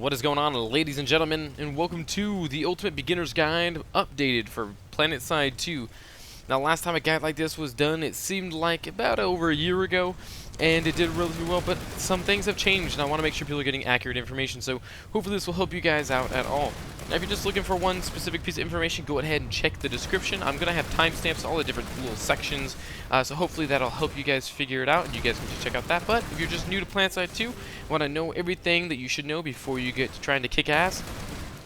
What is going on, ladies and gentlemen, and welcome to the Ultimate Beginner's Guide updated for Planetside 2. Now, last time a guide like this was done, it seemed like about over a year ago, and it did really well, but some things have changed, and I want to make sure people are getting accurate information, so hopefully this will help you guys out at all. Now, if you're just looking for one specific piece of information, go ahead and check the description. I'm going to have timestamps, all the different little sections, so hopefully that'll help you guys figure it out, and you guys can just check out that. But if you're just new to Planetside 2, want to know everything that you should know before you get to trying to kick ass,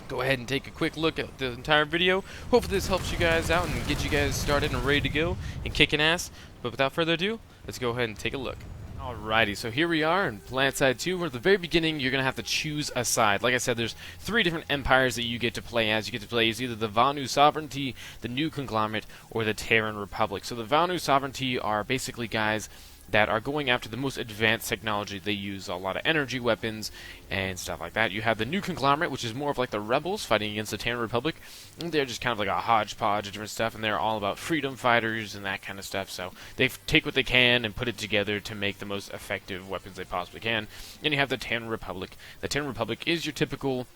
go ahead and take a quick look at the entire video. Hopefully this helps you guys out and get you guys started and ready to go and kicking ass. But without further ado, let's go ahead and take a look. Alrighty, so here we are in Planetside 2, where at the very beginning you're going to have to choose a side. Like I said, there's three different empires that you get to play as. You get to play as either the Vanu Sovereignty, the New Conglomerate, or the Terran Republic. So the Vanu Sovereignty are basically guys that are going after the most advanced technology. They use a lot of energy weapons and stuff like that. You have the New Conglomerate, which is more of like the rebels fighting against the Terran Republic. And they're just kind of like a hodgepodge of different stuff, and they're all about freedom fighters and that kind of stuff. So they take what they can and put it together to make the most effective weapons they possibly can. And you have the Terran Republic. The Terran Republic is your typical,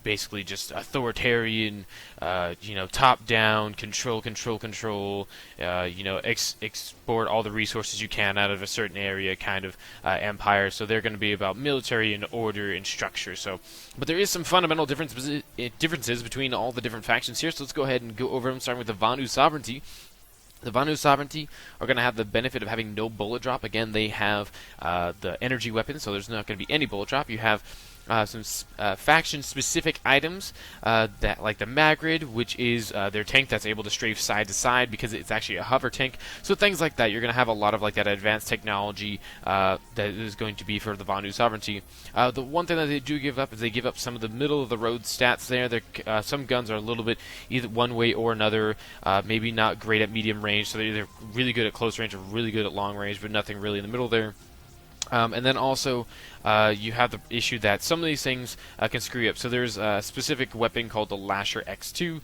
basically just authoritarian, top-down, control, export all the resources you can out of a certain area kind of empire. So they're going to be about military and order and structure. So, but there is some fundamental differences between all the different factions here. So let's go ahead and go over them, starting with the Vanu Sovereignty. The Vanu Sovereignty are going to have the benefit of having no bullet drop. Again, they have the energy weapons, so there's not going to be any bullet drop. You have some faction-specific items, that like the Magrid, which is their tank that's able to strafe side to side because it's actually a hover tank. So things like that, you're going to have a lot of like that advanced technology that is going to be for the Vanu Sovereignty. The one thing that they do give up is they give up some of the middle-of-the-road stats there. Some guns are a little bit either one way or another, maybe not great at medium range, so they're either really good at close range or really good at long range, but nothing really in the middle there. And then also, you have the issue that some of these things can screw you up. So there's a specific weapon called the Lasher X2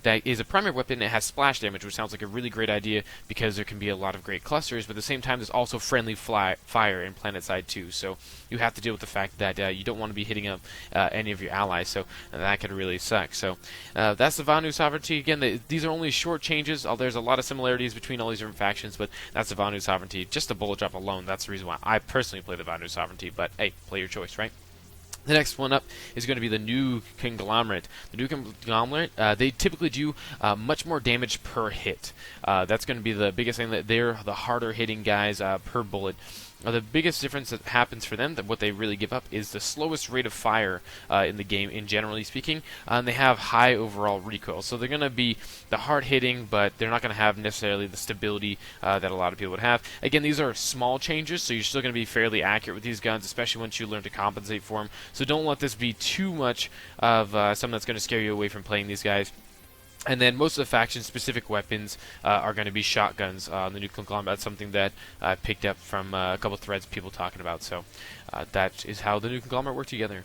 that is a primary weapon. It has splash damage, which sounds like a really great idea because there can be a lot of great clusters, but at the same time there's also friendly fire in Planetside 2. So you have to deal with the fact that you don't want to be hitting up any of your allies, so that could really suck. So that's the Vanu Sovereignty. Again, these are only short changes. There's a lot of similarities between all these different factions, but that's the Vanu Sovereignty. Just the bullet drop alone, that's the reason why I personally play the Vanu Sovereignty, but hey, play your choice, right? The next one up is going to be the New Conglomerate. The New Conglomerate, they typically do much more damage per hit. That's going to be the biggest thing, that they're the harder hitting guys per bullet. The biggest difference that happens for them, that what they really give up, is the slowest rate of fire in the game, in generally speaking. And they have high overall recoil, so they're going to be the hard hitting, but they're not going to have necessarily the stability that a lot of people would have. Again, these are small changes, so you're still going to be fairly accurate with these guns, especially once you learn to compensate for them. So don't let this be too much of something that's going to scare you away from playing these guys. And then most of the faction-specific weapons are going to be shotguns on the New Conglomerate. That's something that I picked up from a couple of threads people talking about. So that is how the New Conglomerate work together.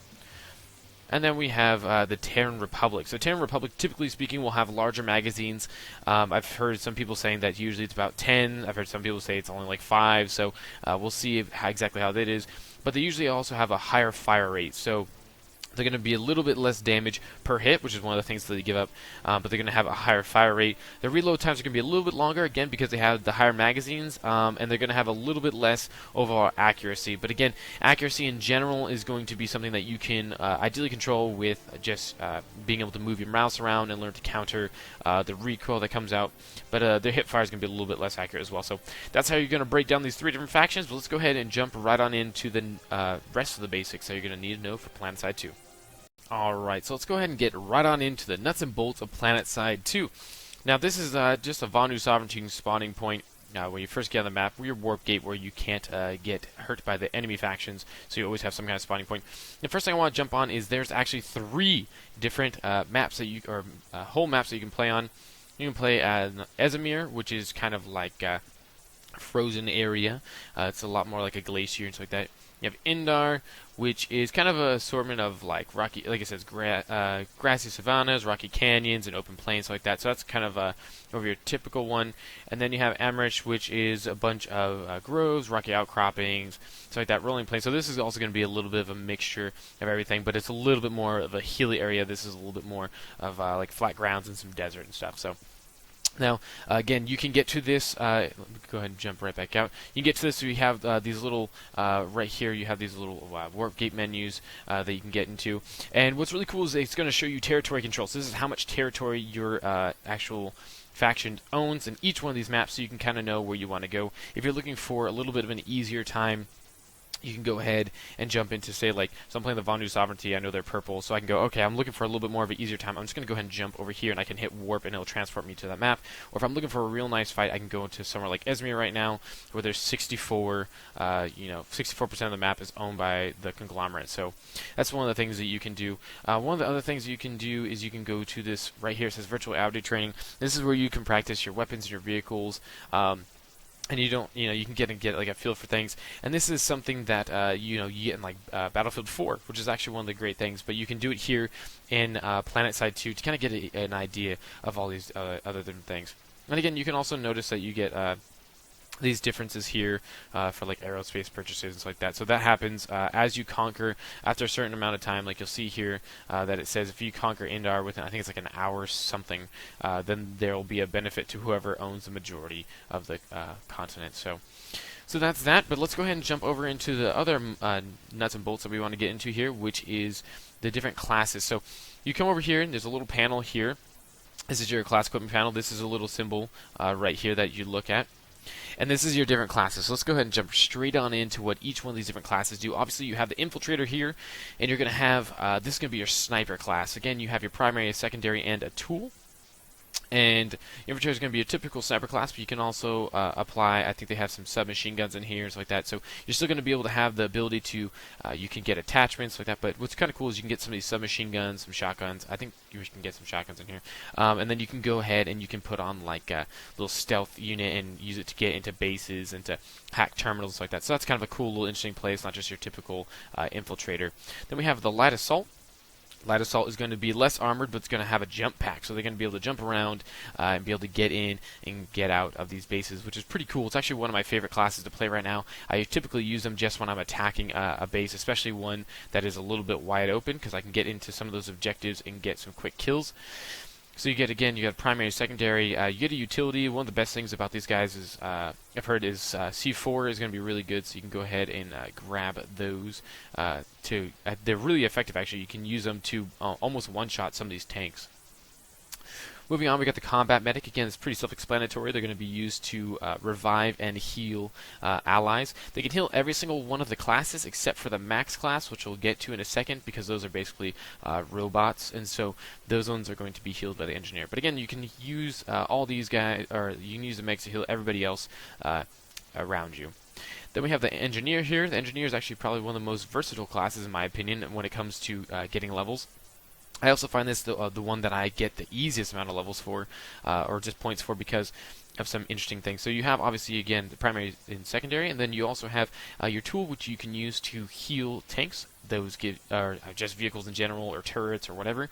And then we have the Terran Republic. So Terran Republic, typically speaking, will have larger magazines. I've heard some people saying that usually it's about 10. I've heard some people say it's only like 5. So we'll see exactly how that is. But they usually also have a higher fire rate. So they're going to be a little bit less damage per hit, which is one of the things that they give up, but they're going to have a higher fire rate. Their reload times are going to be a little bit longer, again, because they have the higher magazines, and they're going to have a little bit less overall accuracy. But again, accuracy in general is going to be something that you can ideally control with just being able to move your mouse around and learn to counter the recoil that comes out. But their hip fire is going to be a little bit less accurate as well. So that's how you're going to break down these three different factions. But let's go ahead and jump right on into the rest of the basics that you're going to need to know for Planetside 2. Alright, so let's go ahead and get right on into the nuts and bolts of Planetside 2. Now, this is just a Vanu Sovereignty spawning point when you first get on the map, your warp gate where you can't get hurt by the enemy factions, so you always have some kind of spawning point. The first thing I want to jump on is there's actually 3 different maps that whole maps that you can play on. You can play Ezimir, which is kind of like a frozen area. It's a lot more like a glacier and stuff like that. You have Indar, which is kind of a assortment of like rocky, like it says, grassy savannas, rocky canyons, and open plains like that. So that's kind of over your typical one. And then you have Amrish, which is a bunch of groves, rocky outcroppings, so like that, rolling plains. So this is also going to be a little bit of a mixture of everything, but it's a little bit more of a hilly area. This is a little bit more of like flat grounds and some desert and stuff. So. Now, again, you can get to this. Let me go ahead and jump right back out. You can get to this. So you have these little right here. You have these little warp gate menus that you can get into. And what's really cool is it's going to show you territory control. So this is how much territory your actual faction owns in each one of these maps, so you can kind of know where you want to go. If you're looking for a little bit of an easier time, you can go ahead and jump into, say, like, so I'm playing the Vandu Sovereignty, I know they're purple, so I can go, okay, I'm looking for a little bit more of an easier time, I'm just going to go ahead and jump over here, and I can hit warp, and it'll transport me to that map. Or if I'm looking for a real nice fight, I can go into somewhere like Esmir right now, where there's 64, 64% of the map is owned by the conglomerate, so that's one of the things that you can do. One of the other things you can do is you can go to this, right here, it says Virtual Reality Training. This is where you can practice your weapons and your vehicles, and you can get like a feel for things. And this is something that you get in like Battlefield 4, which is actually one of the great things. But you can do it here in Planetside 2 to kind of get an idea of all these other different things. And again, you can also notice that you get these differences here for like aerospace purchases and stuff like that. So that happens as you conquer after a certain amount of time. Like you'll see here that it says if you conquer Indar within, I think it's like an hour or something, then there will be a benefit to whoever owns the majority of the continent. So that's that. But let's go ahead and jump over into the other nuts and bolts that we want to get into here, which is the different classes. So you come over here and there's a little panel here. This is your class equipment panel. This is a little symbol right here that you look at. And this is your different classes. So let's go ahead and jump straight on into what each one of these different classes do. Obviously, you have the Infiltrator here, and you're going to have, this is going to be your Sniper class. Again, you have your primary, a secondary, and a tool. And Infiltrator is going to be a typical sniper class, but you can also apply, I think they have some submachine guns in here and stuff like that. So you're still going to be able to have the ability to, you can get attachments like that. But what's kind of cool is you can get some of these submachine guns, some shotguns. I think you can get some shotguns in here. And then you can go ahead and you can put on like a little stealth unit and use it to get into bases and to hack terminals like that. So that's kind of a cool little interesting place, not just your typical Infiltrator. Then we have the Light Assault. Light Assault is going to be less armored, but it's going to have a jump pack, so they're going to be able to jump around and be able to get in and get out of these bases, which is pretty cool. It's actually one of my favorite classes to play right now. I typically use them just when I'm attacking a base, especially one that is a little bit wide open, because I can get into some of those objectives and get some quick kills. So you got primary, secondary, you get a utility. One of the best things about these guys is, I've heard, is C4 is going to be really good, so you can go ahead and grab those. They're really effective, actually. You can use them to almost one-shot some of these tanks. Moving on, we got the Combat Medic. Again, it's pretty self-explanatory. They're going to be used to revive and heal allies. They can heal every single one of the classes except for the Max class, which we'll get to in a second, because those are basically robots, and so those ones are going to be healed by the Engineer. But again, you can use all these guys, or you can use the Megs to heal everybody else around you. Then we have the Engineer here. The Engineer is actually probably one of the most versatile classes, in my opinion, when it comes to getting levels. I also find this the one that I get the easiest amount of levels for, or just points for, because of some interesting things. So you have, obviously, again, the primary and secondary, and then you also have your tool, which you can use to heal tanks. Those give, or just vehicles in general, or turrets, or whatever.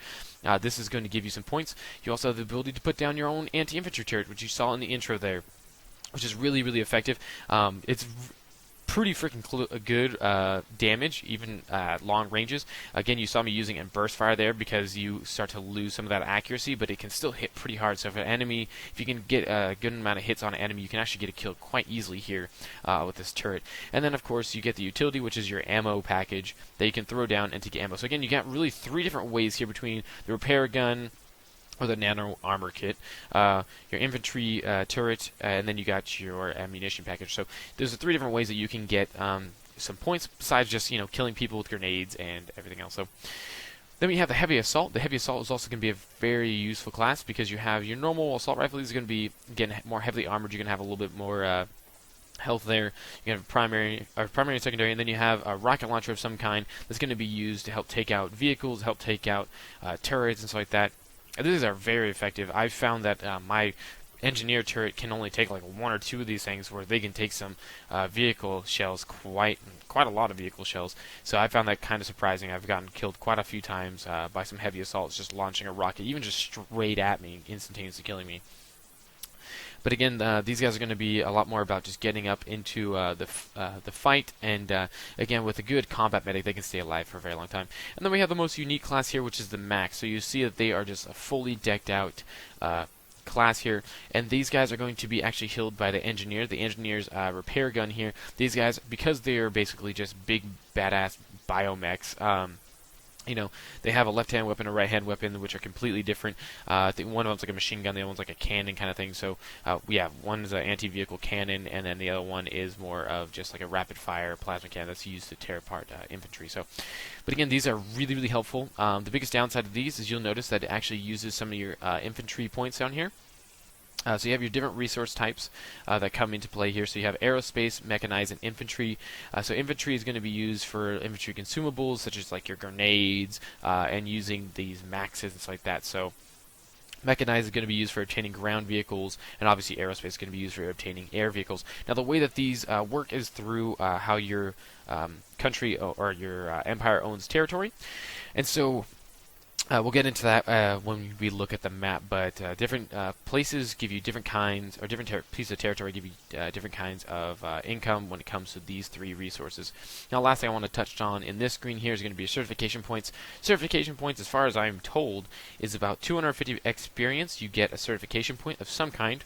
This is going to give you some points. You also have the ability to put down your own anti-infantry turret, which you saw in the intro there, which is really, really effective. It's pretty freaking good damage, even at long ranges. Again, you saw me using in burst fire there because you start to lose some of that accuracy, but it can still hit pretty hard. So if you can get a good amount of hits on an enemy, you can actually get a kill quite easily here with this turret. And then, of course, you get the utility, which is your ammo package that you can throw down and to get ammo. So again, you got really 3 different ways here between the repair gun, or the nano armor kit, your infantry turret, and then you got your ammunition package. So there's 3 different ways that you can get some points besides just killing people with grenades and everything else. So then we have the heavy assault. The heavy assault is also going to be a very useful class because you have your normal assault rifle. These are going to be, again, more heavily armored. You're going to have a little bit more health there. You have primary and secondary, and then you have a rocket launcher of some kind that's going to be used to help take out vehicles, help take out turrets and stuff like that. These are very effective. I've found that my engineer turret can only take like one or two of these things, where they can take some vehicle shells, quite a lot of vehicle shells. So I found that kind of surprising. I've gotten killed quite a few times by some heavy assaults just launching a rocket, even just straight at me, instantaneously killing me. But again, these guys are going to be a lot more about just getting up into the fight, and again, with a good combat medic, they can stay alive for a very long time. And then we have the most unique class here, which is the Max. So you see that they are just a fully decked out class here, and these guys are going to be actually healed by the engineer. The engineer's repair gun here. These guys, because they are basically just big badass biomechs. You know, they have a left-hand weapon, a right-hand weapon, which are completely different. I think one of them's like a machine gun, the other one's like a cannon kind of thing. So, yeah, one's an anti-vehicle cannon, and then the other one is more of just like a rapid-fire plasma cannon that's used to tear apart infantry. So, but again, these are really, really helpful. The biggest downside of these is you'll notice that it actually uses some of your infantry points down here. So you have your different resource types that come into play here. So you have aerospace, mechanized, and infantry. So infantry is going to be used for infantry consumables, such as like your grenades and using these maxes and stuff like that. So mechanized is going to be used for obtaining ground vehicles, and obviously aerospace is going to be used for obtaining air vehicles. Now the way that these work is through how your country or your empire owns territory. And so we'll get into that when we look at the map, but different places give you different kinds, or different pieces of territory give you different kinds of income when it comes to these three resources. Now, last thing I want to touch on in this screen here is going to be certification points. Certification points, as far as I'm told, is about 250 experience. You get a certification point of some kind.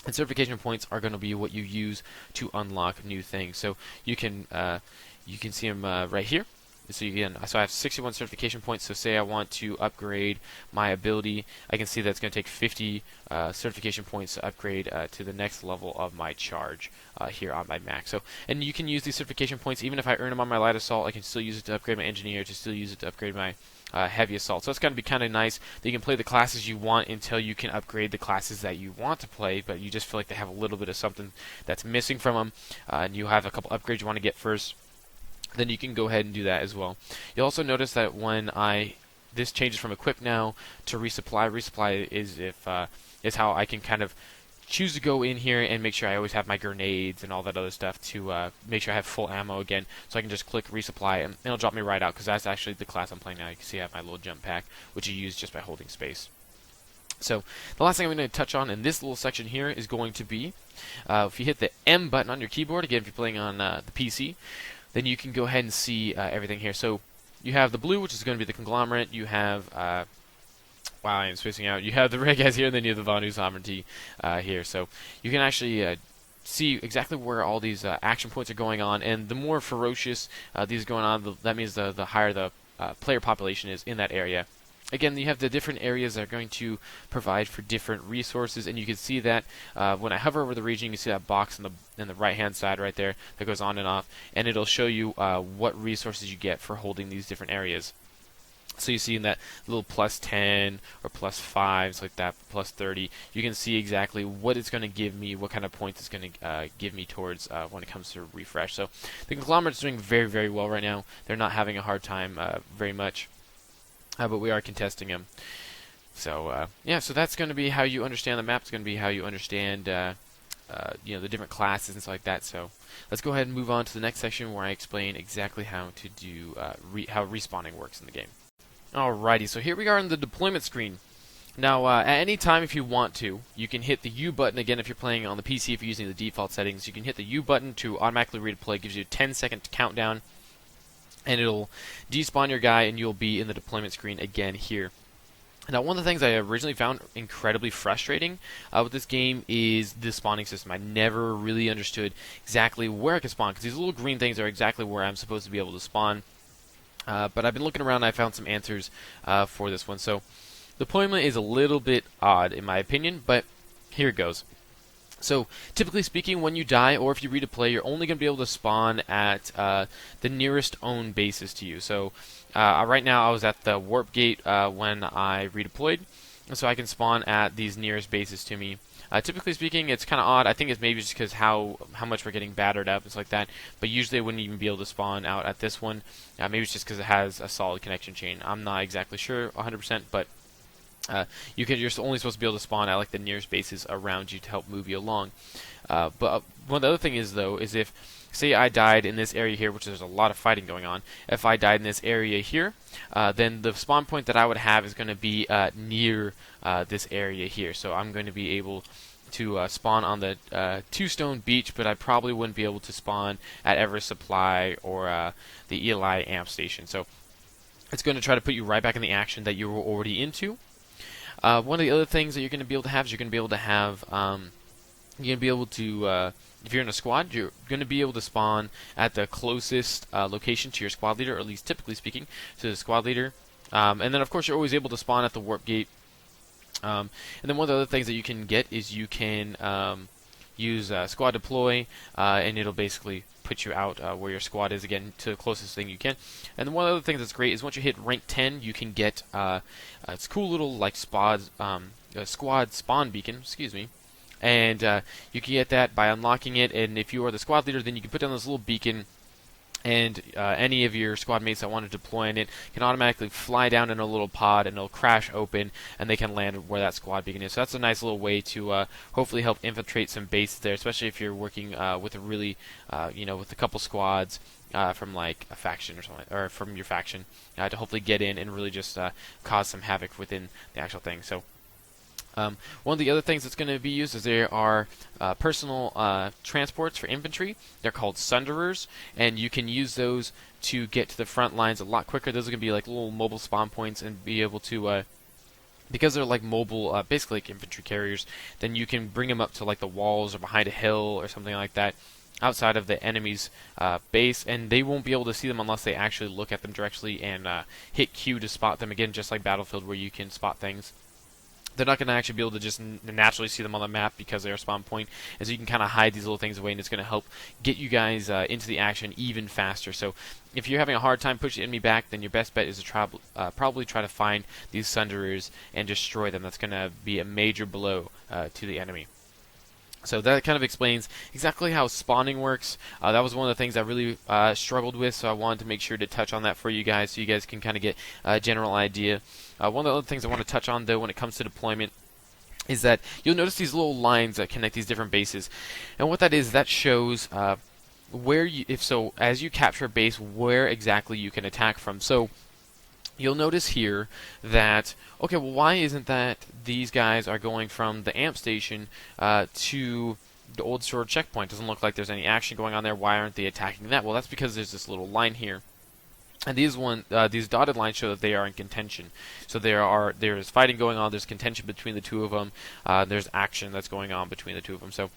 And certification points are going to be what you use to unlock new things. So you can see them right here. So I have 61 certification points. So say I want to upgrade my ability, I can see that's going to take 50 certification points to upgrade to the next level of my charge here on my max. So, and you can use these certification points even if I earn them on my light assault. I can still use it to upgrade my engineer, to still use it to upgrade my heavy assault. So it's going to be kind of nice that you can play the classes you want until you can upgrade the classes that you want to play, but you just feel like they have a little bit of something that's missing from them, and you have a couple upgrades you want to get first. Then you can go ahead and do that as well. You'll also notice that when this changes from equip now to resupply. Resupply is how I can kind of choose to go in here and make sure I always have my grenades and all that other stuff to make sure I have full ammo again. So I can just click resupply and it'll drop me right out, because that's actually the class I'm playing now. You can see I have my little jump pack, which you use just by holding space. So the last thing I'm going to touch on in this little section here is going to be if you hit the M button on your keyboard, again if you're playing on the PC, then you can go ahead and see everything here. So you have the blue, which is going to be the conglomerate. You have, wow, I am spacing out. You have the red guys here, and then you have the Vanu sovereignty here. So you can actually see exactly where all these action points are going on, and the more ferocious these are going on, that means the higher the player population is in that area. Again, you have the different areas that are going to provide for different resources, and you can see that when I hover over the region, you can see that box in the right-hand side right there that goes on and off, and it'll show you what resources you get for holding these different areas. So you see in that little plus 10 or plus 5s like that, plus 30, you can see exactly what it's going to give me, what kind of points it's going to give me towards when it comes to refresh. So the conglomerate's doing very, very well right now. They're not having a hard time very much. But we are contesting them. So yeah, so that's going to be how you understand the map. It's going to be how you understand the different classes and stuff like that. So let's go ahead and move on to the next section where I explain exactly how to do how respawning works in the game. Alrighty, so here we are in the deployment screen. Now, at any time if you want to, you can hit the U button. Again, if you're playing on the PC, if you're using the default settings, you can hit the U button to automatically redeploy. It gives you a 10-second countdown, and it'll despawn your guy, and you'll be in the deployment screen again here. Now, one of the things I originally found incredibly frustrating with this game is the spawning system. I never really understood exactly where I could spawn, because these little green things are exactly where I'm supposed to be able to spawn. But I've been looking around, and I found some answers for this one. So, deployment is a little bit odd, in my opinion, but here it goes. So, typically speaking, when you die, or if you redeploy, you're only going to be able to spawn at the nearest own bases to you. So, right now I was at the warp gate when I redeployed, so I can spawn at these nearest bases to me. Typically speaking, it's kind of odd. I think it's maybe just because how much we're getting battered up, it's like that. But usually I wouldn't even be able to spawn out at this one. Maybe it's just because it has a solid connection chain. I'm not exactly sure 100%, but You're only supposed to be able to spawn at like the nearest bases around you to help move you along. But one the other thing is though is if say I died in this area here, which there's a lot of fighting going on. If I died in this area here, then the spawn point that I would have is going to be near this area here. So I'm going to be able to spawn on the Two-Stone Beach, but I probably wouldn't be able to spawn at Ever Supply or the Eli Amp Station. So it's going to try to put you right back in the action that you were already into. One of the other things that you're going to be able to have is you're going to be able to have if you're in a squad, you're going to be able to spawn at the closest location to your squad leader, or at least typically speaking, to the squad leader. And then, of course, you're always able to spawn at the warp gate. And then one of the other things that you can get is you can use squad deploy, and it'll basically put you out where your squad is, again, to the closest thing you can. And then one other thing that's great is once you hit rank 10, you can get it's cool little like squad spawn beacon, excuse me. And you can get that by unlocking it, and if you are the squad leader, then you can put down this little beacon, and any of your squad mates that want to deploy in it can automatically fly down in a little pod, and it'll crash open, and they can land where that squad beacon is. So that's a nice little way to hopefully help infiltrate some bases there, especially if you're working with a really, with a couple squads from like a faction or something, or from your faction, to hopefully get in and really just cause some havoc within the actual thing. So. One of the other things that's going to be used is there are personal transports for infantry. They're called Sunderers, and you can use those to get to the front lines a lot quicker. Those are going to be like little mobile spawn points, and be able to, because they're like mobile, basically like infantry carriers, then you can bring them up to like the walls or behind a hill or something like that outside of the enemy's base, and they won't be able to see them unless they actually look at them directly and hit Q to spot them, again, just like Battlefield where you can spot things. They're not going to actually be able to just naturally see them on the map because they're a spawn point, and so you can kind of hide these little things away, and it's going to help get you guys into the action even faster. So if you're having a hard time pushing the enemy back, then your best bet is to probably try to find these Sunderers and destroy them. That's going to be a major blow to the enemy. So that kind of explains exactly how spawning works. That was one of the things I really struggled with, so I wanted to make sure to touch on that for you guys so you guys can kind of get a general idea. One of the other things I want to touch on, though, when it comes to deployment is that you'll notice these little lines that connect these different bases. And what that is, that shows where you, as you capture a base, where exactly you can attack from. So you'll notice here that, okay, well, why isn't that these guys are going from the amp station to the old sword checkpoint? Doesn't look like there's any action going on there. Why aren't they attacking that? Well, that's because there's this little line here. And these dotted lines show that they are in contention. So there is fighting going on. There's contention between the two of them. There's action that's going on between the two of them. So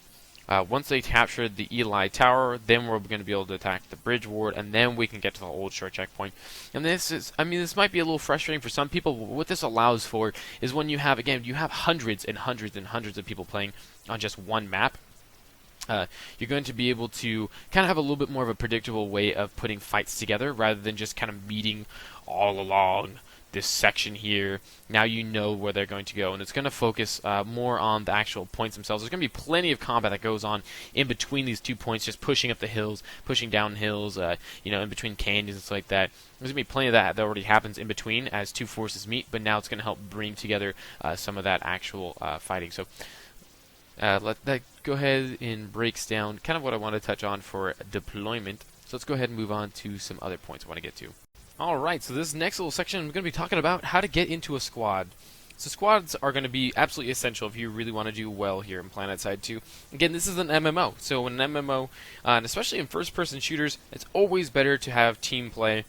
once they capture the Eli Tower, then we're going to be able to attack the bridge ward, and then we can get to the old shore checkpoint. And this might be a little frustrating for some people, but what this allows for is when you have hundreds and hundreds and hundreds of people playing on just one map, you're going to be able to kind of have a little bit more of a predictable way of putting fights together rather than just kind of meeting all along this section here. Now you know where they're going to go, and it's going to focus more on the actual points themselves. There's going to be plenty of combat that goes on in between these 2 points, just pushing up the hills, pushing down hills, in between canyons and stuff like that. There's going to be plenty of that already happens in between as two forces meet, but now it's going to help bring together some of that actual fighting. So let that go ahead and breaks down kind of what I want to touch on for deployment. So let's go ahead and move on to some other points I want to get to. Alright, so this next little section I'm going to be talking about how to get into a squad. So squads are going to be absolutely essential if you really want to do well here in Planetside 2. Again, this is an MMO, so in an MMO, and especially in first-person shooters, it's always better to have team play.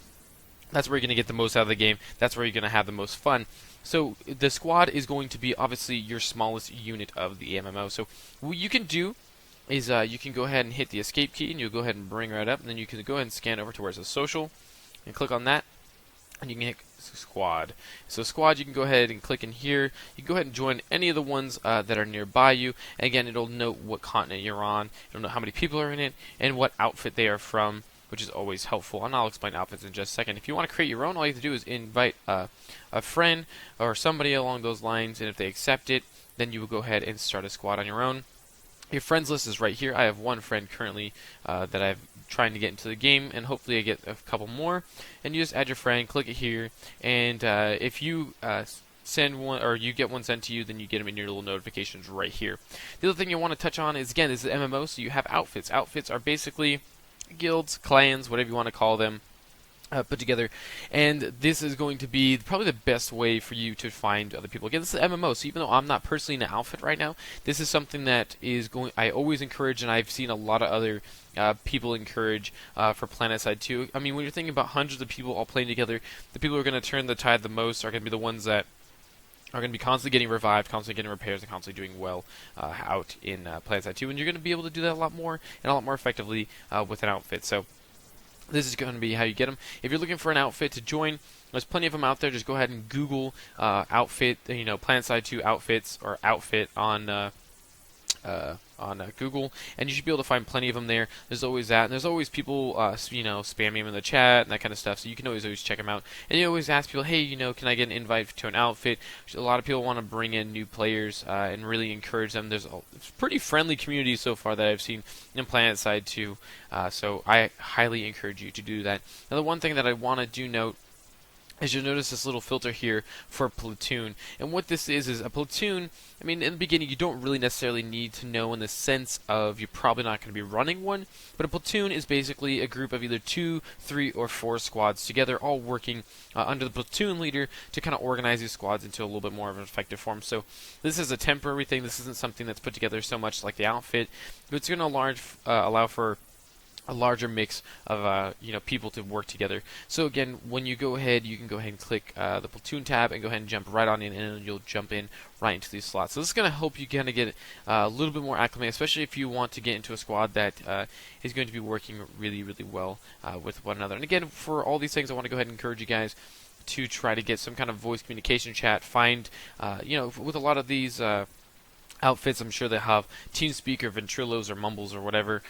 That's where you're going to get the most out of the game. That's where you're going to have the most fun. So the squad is going to be obviously your smallest unit of the MMO. So what you can do is you can go ahead and hit the escape key, and you'll go ahead and bring right up, and then you can go ahead and scan over to where it says social, and click on that, and you can hit squad. So squad, you can go ahead and click in here. You can go ahead and join any of the ones that are nearby you. And again, it'll note what continent you're on, it'll know how many people are in it, and what outfit they are from, which is always helpful. And I'll explain outfits in just a second. If you want to create your own, all you have to do is invite a friend or somebody along those lines, and if they accept it, then you will go ahead and start a squad on your own. Your friends list is right here. I have one friend currently that I've trying to get into the game, and hopefully I get a couple more. And you just add your friend, click it here, and if you send one, or you get one sent to you, then you get them in your little notifications right here. The other thing you want to touch on is, again, is the MMO. So you have outfits. Outfits are basically guilds, clans, whatever you want to call them, put together, and this is going to be probably the best way for you to find other people. Again, this is MMO, so even though I'm not personally in an outfit right now, this is something that is I always encourage, and I've seen a lot of other people encourage for Planetside too. I mean, when you're thinking about hundreds of people all playing together, the people who are going to turn the tide the most are going to be the ones that are going to be constantly getting revived, constantly getting repairs, and constantly doing well out in Planetside 2, and you're going to be able to do that a lot more and a lot more effectively with an outfit. So this is going to be how you get them. If you're looking for an outfit to join, there's plenty of them out there. Just go ahead and Google outfit, Planetside 2 outfits or outfit on Google, and you should be able to find plenty of them there. There's always that, and there's always people, spamming them in the chat and that kind of stuff. So you can always check them out. And you always ask people, hey, can I get an invite to an outfit? A lot of people want to bring in new players and really encourage them. There's a pretty friendly community so far that I've seen in Planetside 2. So I highly encourage you to do that. Now, the one thing that I want to do note is you'll notice this little filter here for Platoon. And what this is a Platoon, I mean, in the beginning you don't really necessarily need to know in the sense of you're probably not going to be running one, but a Platoon is basically a group of either 2, 3, or 4 squads together, all working under the Platoon leader to kind of organize these squads into a little bit more of an effective form. So this is a temporary thing. This isn't something that's put together so much like the outfit. It's going to allow for a larger mix of people to work together. So again, when you go ahead, you can go ahead and click the Platoon tab and go ahead and jump right on in, and you'll jump in right into these slots. So this is going to help you kind of get a little bit more acclimated, especially if you want to get into a squad that is going to be working really, really well with one another. And again, for all these things, I want to go ahead and encourage you guys to try to get some kind of voice communication chat. Find, with a lot of these outfits, I'm sure they have TeamSpeak or Ventrilos or Mumbles or whatever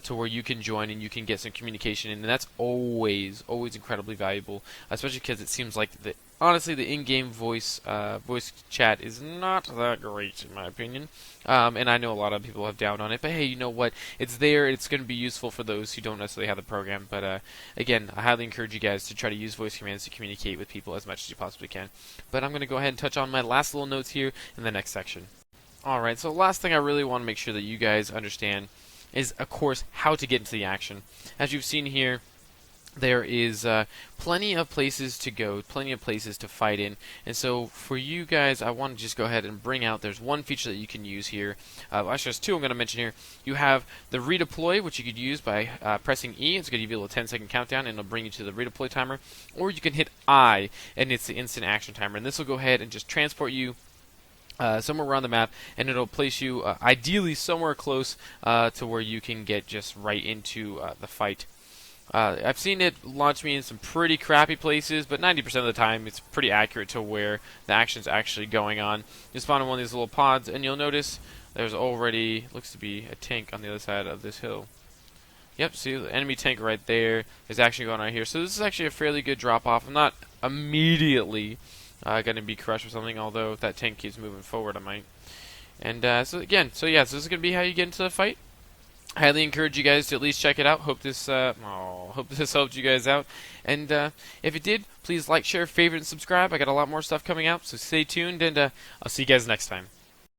to where you can join and you can get some communication in, and that's always incredibly valuable, especially because it seems like honestly the in-game voice chat is not that great in my opinion, and I know a lot of people have down on it, but hey, you know what, it's there, it's going to be useful for those who don't necessarily have the program. But again, I highly encourage you guys to try to use voice commands to communicate with people as much as you possibly can. But I'm going to go ahead and touch on my last little notes here in the next section. Alright, so the last thing I really want to make sure that you guys understand is, of course, how to get into the action. As you've seen here, there is plenty of places to go, plenty of places to fight in. And so for you guys, I want to just go ahead and bring out, there's one feature that you can use here. Actually, there's two I'm going to mention here. You have the Redeploy, which you could use by pressing E. It's going to give you a little 10-second countdown, and it'll bring you to the Redeploy timer. Or you can hit I, and it's the instant action timer. And this will go ahead and just transport you somewhere around the map, and it'll place you ideally somewhere close to where you can get just right into the fight. I've seen it launch me in some pretty crappy places, but 90% of the time it's pretty accurate to where the action's actually going on. You spawn in one of these little pods, and you'll notice there's already, looks to be a tank on the other side of this hill. Yep, see the enemy tank right there is actually going right here. So this is actually a fairly good drop-off. I'm not immediately going to be crushed or something, although if that tank keeps moving forward, I might. And so this is going to be how you get into the fight. I highly encourage you guys to at least check it out. Hope this helped you guys out. And if it did, please like, share, favorite, and subscribe. I got a lot more stuff coming out, so stay tuned, and I'll see you guys next time.